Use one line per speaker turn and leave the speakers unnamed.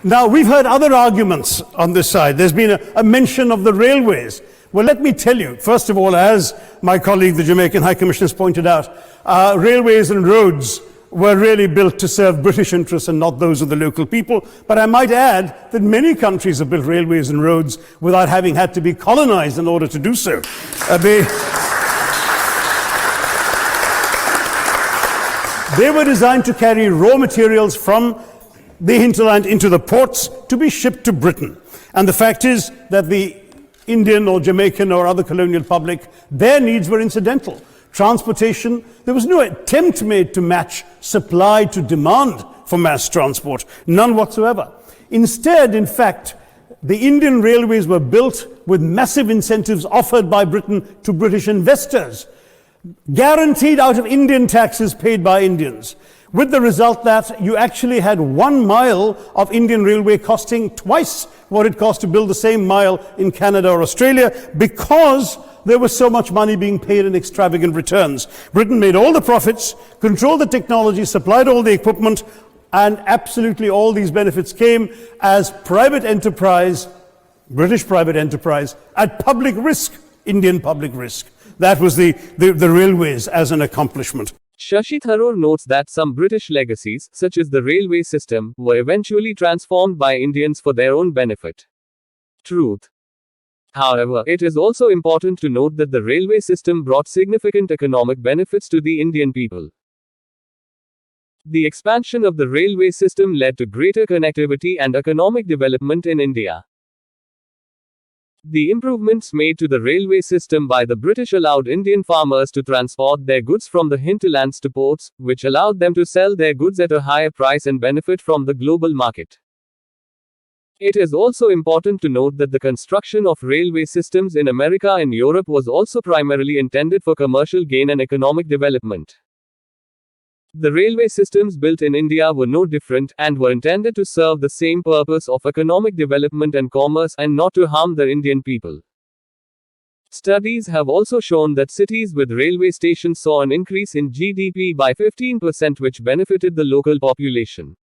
Now, we've heard other arguments on this side. There's been a mention of the railways. Well, let me tell you, first of all, as my colleague, the Jamaican High Commissioner, has pointed out, railways and roads were really built to serve British interests and not those of the local people. But I might add that many countries have built railways and roads without having had to be colonized in order to do so. They were designed to carry raw materials from the hinterland into the ports to be shipped to Britain. And the fact is that the Indian or Jamaican or other colonial public, their needs were incidental. Transportation, there was no attempt made to match supply to demand for mass transport, none whatsoever. Instead, in fact, the Indian railways were built with massive incentives offered by Britain to British investors, guaranteed out of Indian taxes paid by Indians, with the result that you actually had 1 mile of Indian railway costing twice what it cost to build the same mile in Canada or Australia, because there was so much money being paid in extravagant returns. Britain made all the profits, controlled the technology, supplied all the equipment, and absolutely all these benefits came as private enterprise, British private enterprise, at public risk, Indian public risk. That was the railways as an accomplishment.
Sashi Tharoor notes that some British legacies, such as the railway system, were eventually transformed by Indians for their own benefit. Truth. However, it is also important to note that the railway system brought significant economic benefits to the Indian people. The expansion of the railway system led to greater connectivity and economic development in India. The improvements made to the railway system by the British allowed Indian farmers to transport their goods from the hinterlands to ports, which allowed them to sell their goods at a higher price and benefit from the global market. It is also important to note that the construction of railway systems in America and Europe was also primarily intended for commercial gain and economic development. The railway systems built in India were no different, and were intended to serve the same purpose of economic development and commerce, and not to harm the Indian people. Studies have also shown that cities with railway stations saw an increase in GDP by 15%, which benefited the local population.